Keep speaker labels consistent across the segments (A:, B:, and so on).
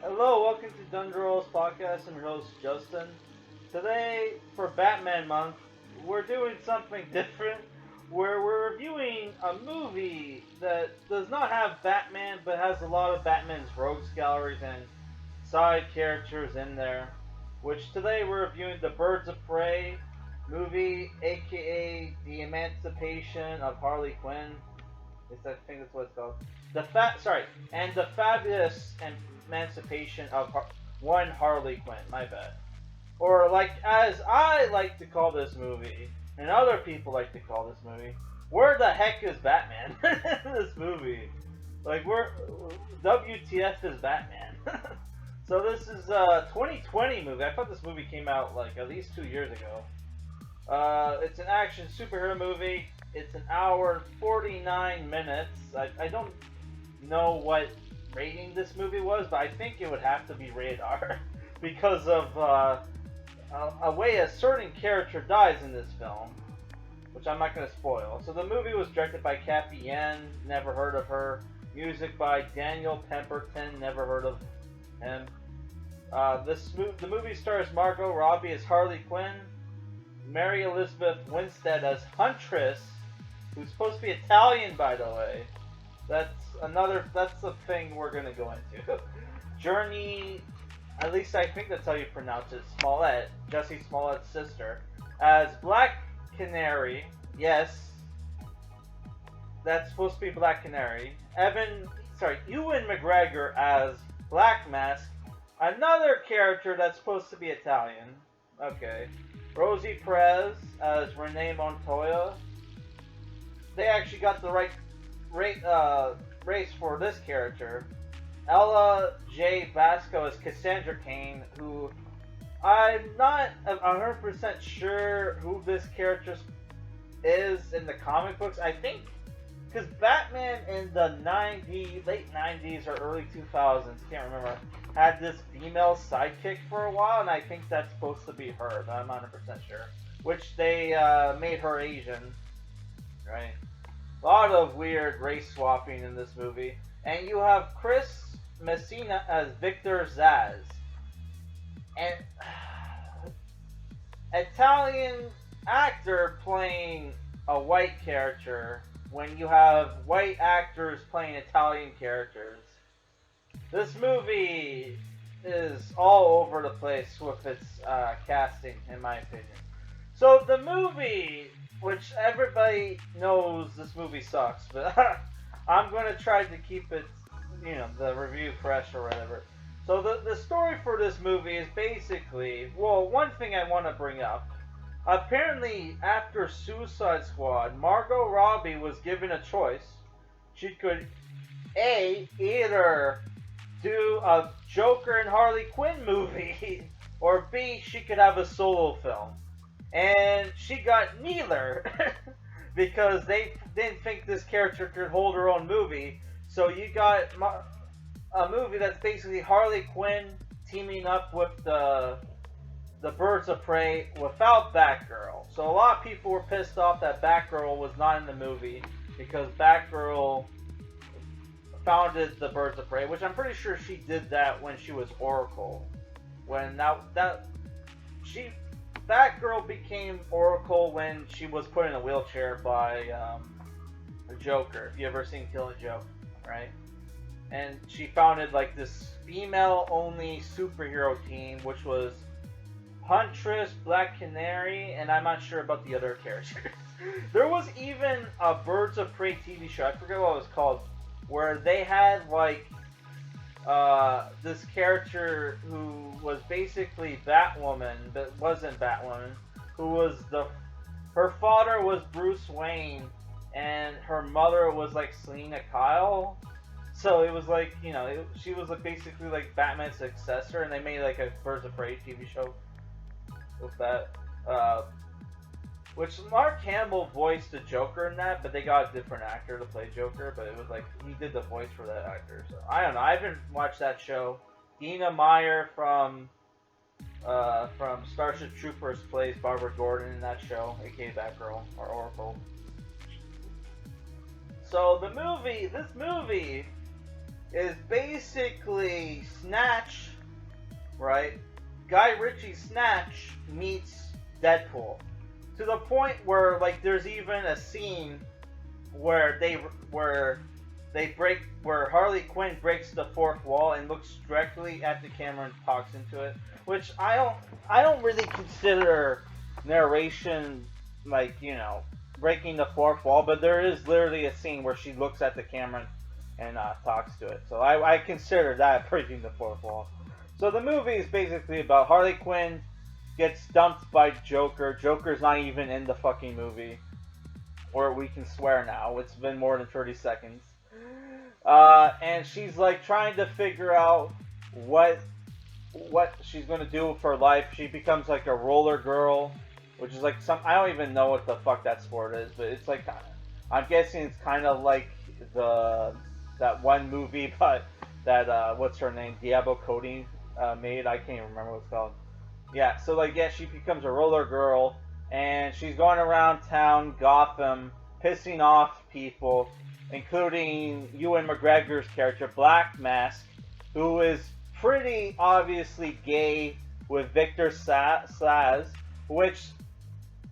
A: Hello, welcome to Dundrolls Podcast. I'm your host, Justin. Today, for Batman Month, we're doing something different where we're reviewing a movie that does not have Batman but has a lot of Batman's rogues galleries and side characters in there. Which today we're reviewing the Birds of Prey movie, aka The Emancipation of Harley Quinn. I think that's what it's called. And the Fabulous Emancipation of one Harley Quinn. My bad. Or like as I like to call this movie, and other people like to call this movie, where the heck is Batman in this movie? Like where WTF is Batman? So this is a 2020 movie. I thought this movie came out like at least 2 years ago. It's an action superhero movie. It's an hour and 49 minutes. I don't know what rating this movie was, but I think it would have to be rated R because of a way a certain character dies in this film, which I'm not going to spoil. So the movie was directed by Cathy Yan, never heard of her. Music by Daniel Pemberton, never heard of him. The movie stars Margot Robbie as Harley Quinn, Mary Elizabeth Winstead as Huntress, who's supposed to be Italian, by the way. That's a thing we're gonna go into. Jurnee, at least I think that's how you pronounce it, Smollett, Jesse Smollett's sister, as Black Canary. Yes, that's supposed to be Black Canary. Ewan McGregor as Black Mask, another character that's supposed to be Italian. Okay. Rosie Perez as Renee Montoya. They actually got the right race for this character. Ella J. Basco as Cassandra Cain, who I'm not 100% sure who this character is in the comic books. I think because Batman in the late 90s or early 2000s, can't remember, had this female sidekick for a while, and I think that's supposed to be her, but I'm not 100% sure. Which they made her Asian, right? A lot of weird race swapping in this movie. And you have Chris Messina as Victor Zsasz. And Italian actor playing a white character when you have white actors playing Italian characters. This movie is all over the place with its casting, in my opinion. So the movie, which everybody knows this movie sucks, but I'm going to try to keep it, the review fresh or whatever. So the story for this movie is basically, well, one thing I want to bring up. Apparently, after Suicide Squad, Margot Robbie was given a choice. She could, A, either do a Joker and Harley Quinn movie, or B, she could have a solo film. And she got neither, because they didn't think this character could hold her own movie. So you got a movie that's basically Harley Quinn teaming up with the Birds of Prey without Batgirl. So a lot of people were pissed off that Batgirl was not in the movie because Batgirl founded the Birds of Prey, which I'm pretty sure she did that when she was Oracle. Batgirl became Oracle when she was put in a wheelchair by the Joker. If you ever seen Kill a Joke, right? And she founded like this female-only superhero team, which was Huntress, Black Canary, and I'm not sure about the other characters. There was even a Birds of Prey TV show, I forget what it was called, where they had like this character who was basically Batwoman, but wasn't Batwoman, who was her father was Bruce Wayne, and her mother was like Selena Kyle. So it was like, she was like basically like Batman's successor, and they made like a Birds of Prey TV show with that. Which Mark Hamill voiced the Joker in that, but they got a different actor to play Joker, but it was like, he did the voice for that actor, so I don't know, I haven't watched that show. Dina Meyer from Starship Troopers plays Barbara Gordon in that show, aka Batgirl, or Oracle. So this movie is basically Snatch, right? Guy Ritchie's Snatch meets Deadpool, to the point where like there's even a scene where where Harley Quinn breaks the fourth wall and looks directly at the camera and talks into it, which I don't really consider narration like, you know, breaking the fourth wall, but there is literally a scene where she looks at the camera and talks to it. So I consider that breaking the fourth wall. So the movie is basically about Harley Quinn gets dumped by Joker. Joker's not even in the fucking movie. Or we can swear now. It's been more than 30 seconds. And she's like trying to figure out what she's gonna do with her life. She becomes like a roller girl, which is like I don't even know what the fuck that sport is, but it's like, I'm guessing it's kind of like that one movie, but that what's her name, Diablo Cody made. I can't even remember what it's called. Yeah, so like, yeah, she becomes a roller girl, and she's going around town, Gotham, pissing off people, including Ewan McGregor's character, Black Mask, who is pretty obviously gay with Victor Saz, which,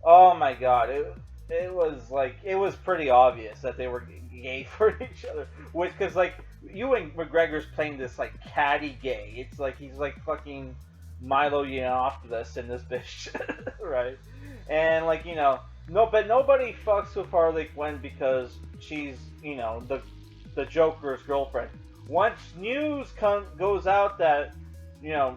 A: oh my god, it was pretty obvious that they were gay for each other, which, because like Ewan McGregor's playing this like catty gay. It's like he's like fucking Milo Yiannopoulos in this bitch, right? And like, you know, but nobody fucks with Harley Quinn because she's, you know, the Joker's girlfriend. Once news goes out that, you know,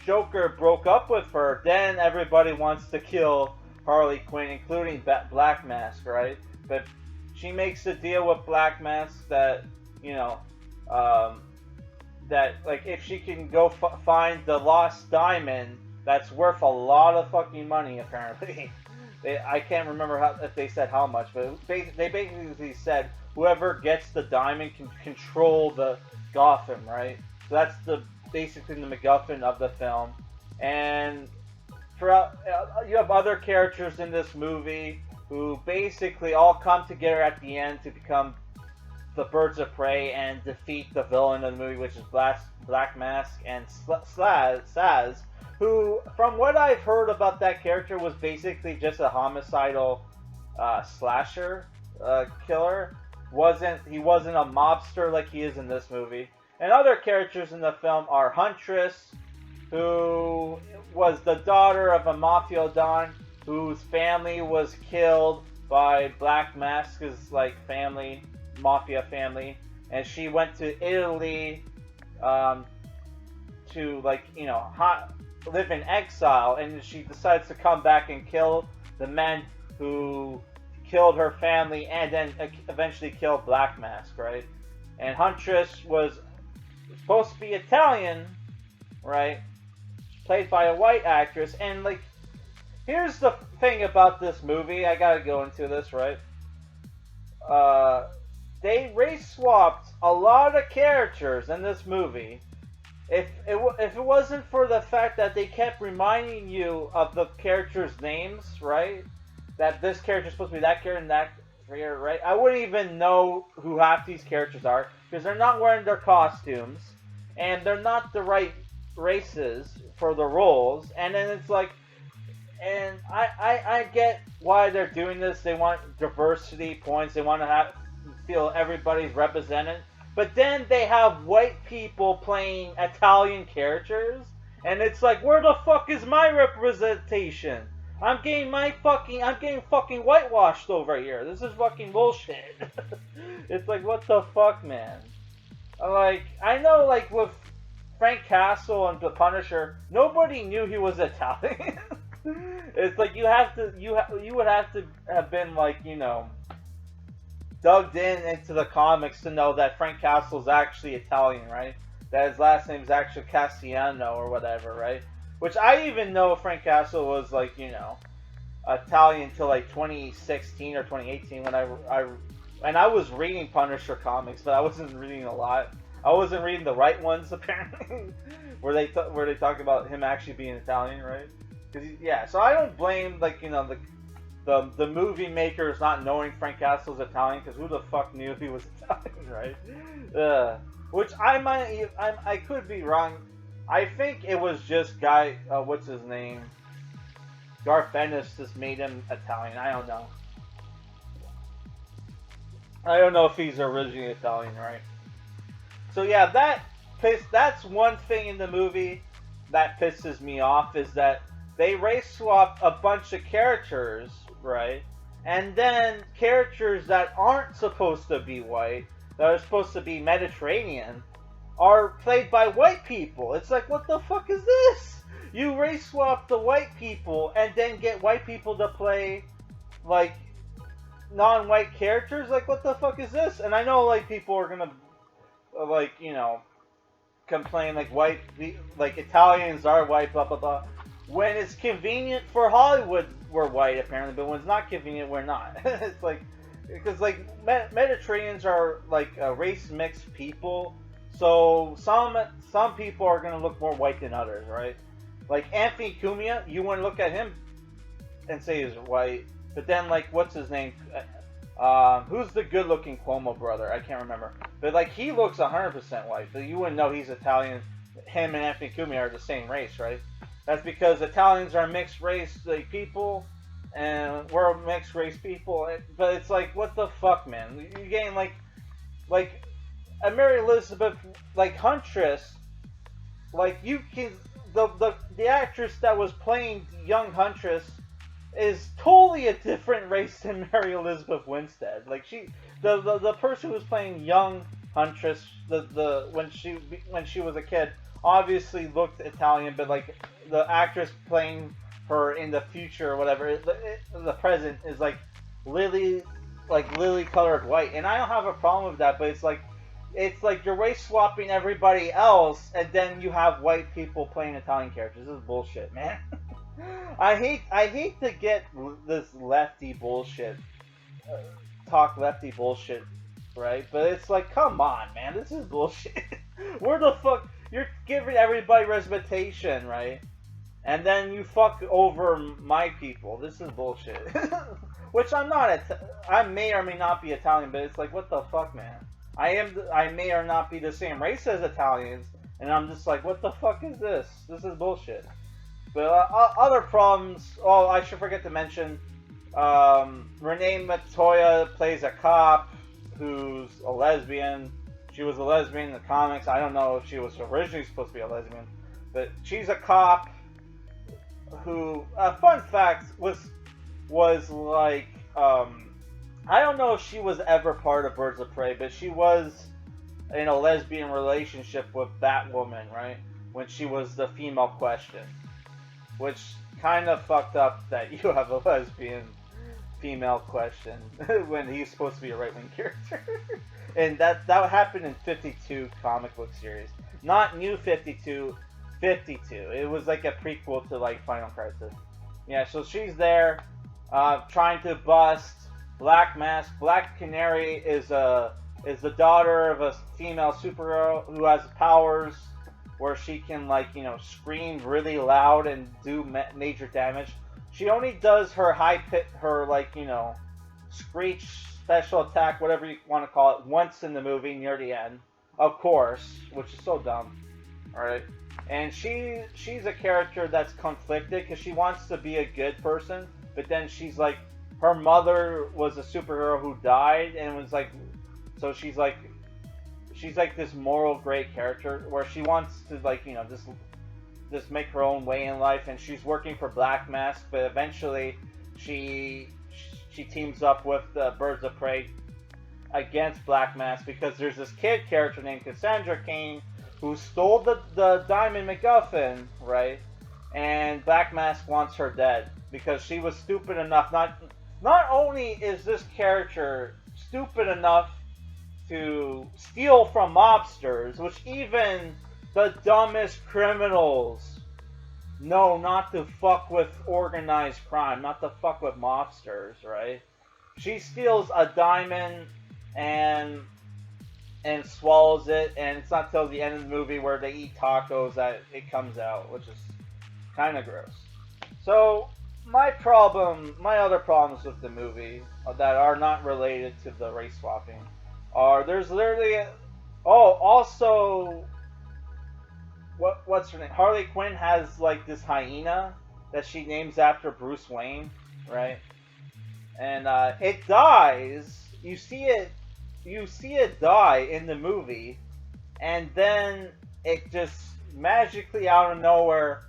A: Joker broke up with her, then everybody wants to kill Harley Quinn, including Black Mask, right? But she makes a deal with Black Mask that, you know, that like if she can go find the lost diamond that's worth a lot of fucking money, apparently. I can't remember if they said how much, but they basically said whoever gets the diamond can control the Gotham, right? So that's basically the MacGuffin of the film. And throughout, you have other characters in this movie who basically all come together at the end to become the Birds of Prey and defeat the villain of the movie, which is Black Mask and Saz, who, from what I've heard about that character, was basically just a homicidal slasher killer. He wasn't a mobster like he is in this movie. And other characters in the film are Huntress, who was the daughter of a mafia don whose family was killed by Black Mask's like family, mafia family, and she went to Italy to, like, you know, live in exile, and she decides to come back and kill the men who killed her family and then eventually killed Black Mask, right? And Huntress was supposed to be Italian, right? Played by a white actress. And like, here's the thing about this movie, I gotta go into this, right? They race swapped a lot of characters in this movie. If it wasn't for the fact that they kept reminding you of the characters' names, right? That this character is supposed to be that character and that character, right? I wouldn't even know who half these characters are because they're not wearing their costumes and they're not the right races for the roles. And then it's like, and I get why they're doing this. They want diversity points. They want to feel everybody's represented. But then they have white people playing Italian characters, and it's like, where the fuck is my representation? I'm getting fucking whitewashed over here. This is fucking bullshit. It's like, what the fuck, man? Like, I know, like, with Frank Castle and the Punisher, nobody knew he was Italian. It's like, you would have to have been, like, you know, dug into the comics to know that Frank Castle's actually Italian, right? That his last name is actually Cathy Yan or whatever, right? Which I even know Frank Castle was, like, you know, Italian until like 2016 or 2018 when I was reading Punisher comics, but I wasn't reading a lot. I wasn't reading the right ones, apparently, where they talk about him actually being Italian, right? Yeah, so I don't blame, like, you know, the movie makers not knowing Frank Castle's Italian, because who the fuck knew he was Italian, right? which I could be wrong. I think it was just what's his name? Garth Ennis just made him Italian. I don't know. I don't know if he's originally Italian, right? So yeah, that's one thing in the movie that pisses me off is that they race swap a bunch of characters, right? And then characters that aren't supposed to be white, that are supposed to be Mediterranean, are played by white people. It's like, what the fuck is this? You race swap the white people and then get white people to play like non-white characters. Like, what the fuck is this? And I know like people are gonna like complain like Italians are white, blah blah blah. When it's convenient for Hollywood, we're white apparently, but when it's not convenient, we're not. It's like because like Mediterraneans are like a race mixed people, so some people are gonna look more white than others, right? Like Anthony Cumia, you wouldn't look at him and say he's white, but then like what's his name? Who's the good-looking Cuomo brother? I can't remember. But like he looks 100% white, but you wouldn't know he's Italian. Him and Anthony Cumia are the same race, right? That's because Italians are mixed race like people, and we're mixed race people. But it's like, what the fuck, man? You're getting like a Mary Elizabeth like Huntress. Like you can the actress that was playing young Huntress is totally a different race than Mary Elizabeth Winstead. Like the person who's playing young Huntress, when she was a kid, obviously looked Italian, but like the actress playing her in the future or whatever, the present is like lily colored white, and I don't have a problem with that. But it's like you're race swapping everybody else, and then you have white people playing Italian characters. This is bullshit, man. I hate to get this lefty bullshit, talk lefty bullshit, right? But it's like, come on, man, this is bullshit. Where the fuck you're giving everybody representation, right? And then you fuck over my people. This is bullshit. Which I'm not. I may or may not be Italian, but it's like, what the fuck, man? I may or not be the same race as Italians, and I'm just like, what the fuck is this? This is bullshit. But other problems. Oh, I should forget to mention. Renee Montoya plays a cop who's a lesbian. She was a lesbian in the comics. I don't know if she was originally supposed to be a lesbian, but she's a cop who. Fun fact was like. I don't know if she was ever part of Birds of Prey, but she was in a lesbian relationship with Batwoman, right? When she was the female Question. Which kind of fucked up that you have a lesbian female Question when he's supposed to be a right-wing character. And that happened in 52 comic book series. Not New 52, 52. It was like a prequel to like Final Crisis. Yeah, so she's there trying to bust Black Mask. Black Canary is the daughter of a female superhero who has powers where she can scream really loud and do major damage. She only does her screech special attack, whatever you want to call it, once in the movie near the end, of course, which is so dumb. All right, and she's a character that's conflicted because she wants to be a good person, but then she's like, her mother was a superhero who died, and was like, so she's like this moral gray character where she wants to just make her own way in life, and she's working for Black Mask, but eventually she teams up with the Birds of Prey against Black Mask because there's this kid character named Cassandra Cain who stole the Diamond MacGuffin, right? And Black Mask wants her dead because she was stupid enough. Not only is this character stupid enough to steal from mobsters, which even the dumbest criminals know not to fuck with organized crime, not to fuck with mobsters, right? She steals a diamond and swallows it, and it's not till the end of the movie where they eat tacos that it comes out, which is kind of gross. So my other problems with the movie that are not related to the race swapping are there's literally Oh, also, what's her name? Harley Quinn has like this hyena that she names after Bruce Wayne, right? And it dies. You see it die in the movie, and then it just magically out of nowhere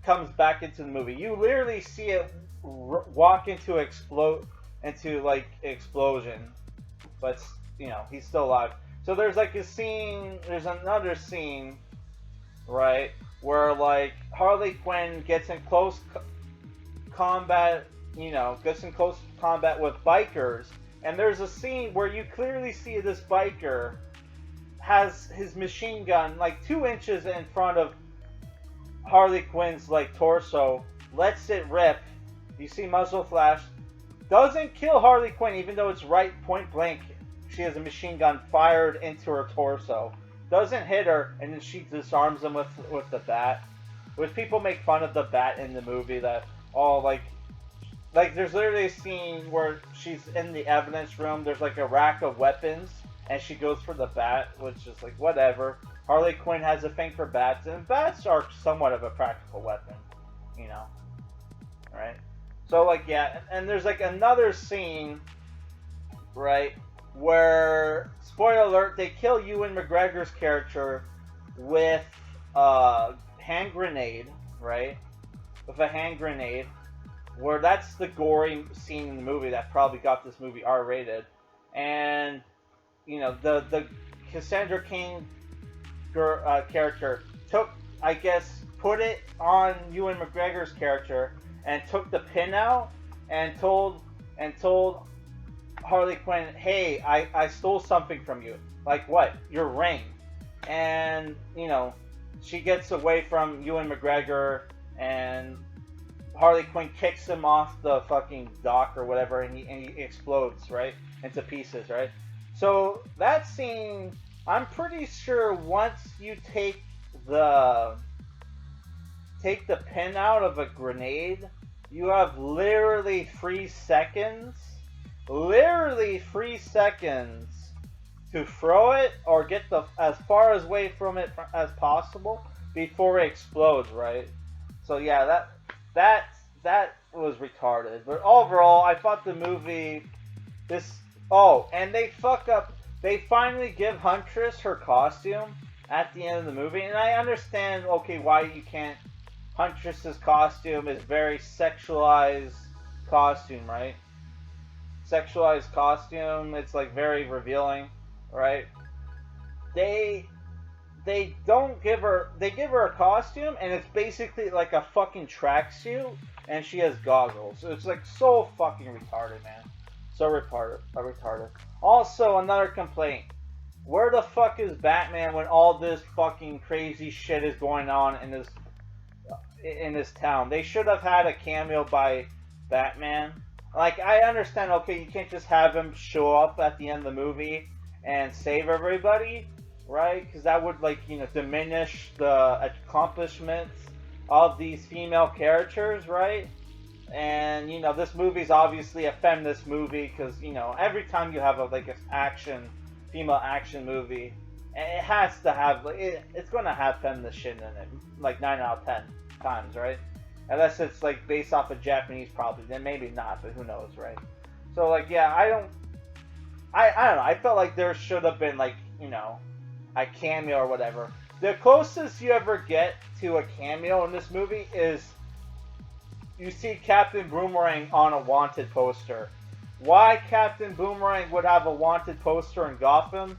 A: comes back into the movie. You literally see it walk into like explosion, but he's still alive. So there's like a scene. There's another scene, right, where like Harley Quinn gets in close combat. Gets in close combat with bikers, and there's a scene where you clearly see this biker has his machine gun like 2 inches in front of Harley Quinn's like torso, lets it rip. You see muzzle flash. Doesn't kill Harley Quinn, even though it's right point blank. She has a machine gun fired into her torso. Doesn't hit her, and then she disarms him with the bat. Which people make fun of the bat in the movie. That all like there's literally a scene where she's in the evidence room. There's like a rack of weapons, and she goes for the bat, which is like whatever. Harley Quinn has a thing for bats, and bats are somewhat of a practical weapon, right? So like yeah, and there's like another scene, right, where spoiler alert, they kill Ewan McGregor's character with a hand grenade, right? With a hand grenade, where that's the gory scene in the movie that probably got this movie R-rated, and the Cassandra Cain character put it on Ewan McGregor's character and took the pin out and told Harley Quinn, hey, I stole something from you. Like what? Your ring. And she gets away from Ewan McGregor, and Harley Quinn kicks him off the fucking dock or whatever, and he explodes, right, into pieces, right? So that scene, I'm pretty sure once you take the pin out of a grenade, you have literally 3 seconds, to throw it or get as far away from it as possible before it explodes, right? So yeah, that was retarded. But overall, I thought the movie, and they fuck up. They finally give Huntress her costume at the end of the movie, and I understand, okay, why you can't. Huntress's costume is very sexualized costume, right? Sexualized costume. It's like very revealing, right? They don't give her. They give her a costume, and it's basically like a fucking tracksuit, and she has goggles. So it's like so fucking retarded, man. So retarded. Also, another complaint. Where the fuck is Batman when all this fucking crazy shit is going on in this town? They should have had a cameo by Batman. Like, I understand, okay, you can't just have him show up at the end of the movie and save everybody, right? Because that would, like, diminish the accomplishments of these female characters, right? And, this movie's obviously a feminist movie because, every time you have a female action movie, it has to have, it's going to have feminist shit in it, like 9 out of 10 times, right? Unless it's, like, based off of Japanese probably, then maybe not, but who knows, right? So, like, yeah, I don't know, I felt like there should have been, like, a cameo or whatever. The closest you ever get to a cameo in this movie is you see Captain Boomerang on a wanted poster. Why Captain Boomerang would have a wanted poster in Gotham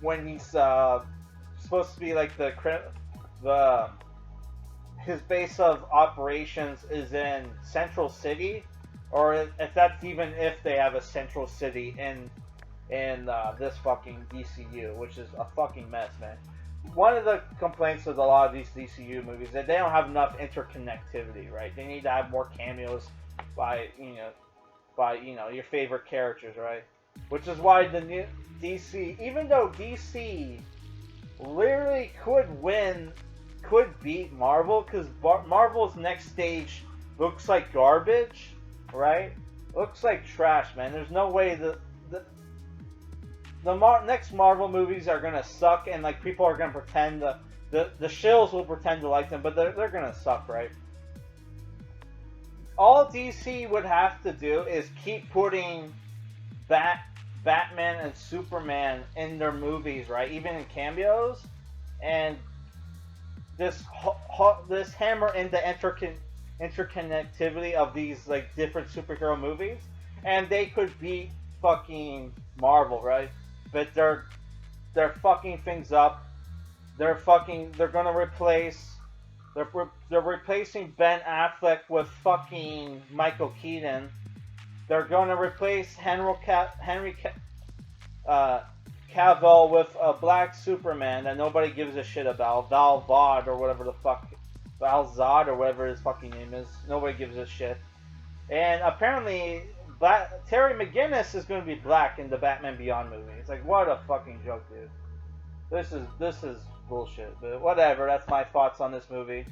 A: when he's supposed to be like his base of operations is in Central City, or if that's even if they have a Central City in this fucking DCU, which is a fucking mess, man. One of the complaints with a lot of these DCU movies is that they don't have enough interconnectivity, right? They need to have more cameos by your favorite characters, right? Which is why the new DC, even though DC literally could beat Marvel, because Marvel's next stage looks like garbage, right? Looks like trash, man. There's no way next Marvel movies are gonna suck, and like people are gonna pretend the shills will pretend to like them, but they're gonna suck, right? All DC would have to do is keep putting Batman and Superman in their movies, right? Even in cameos, and this hammer in the interconnectivity of these like different superhero movies, and they could beat fucking Marvel, right? But they're fucking things up. They're gonna replace they're replacing Ben Affleck with fucking Michael Keaton. They're gonna replace Henry Cavill with a black Superman that nobody gives a shit about, Val Zod or whatever the fuck, Val Zod or whatever his fucking name is. Nobody gives a shit. And apparently, Terry McGinnis is going to be black in the Batman Beyond movie. It's like, what a fucking joke, dude. This is bullshit. But whatever. That's my thoughts on this movie.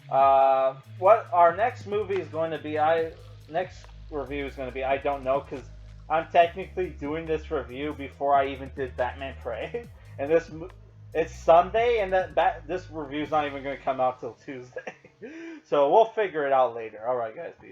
A: What our next movie is going to be, next review is going to be, I don't know, because I'm technically doing this review before I even did Batman Prey, and it's Sunday, and this review's not even going to come out till Tuesday. So we'll figure it out later. All right, guys. Peace.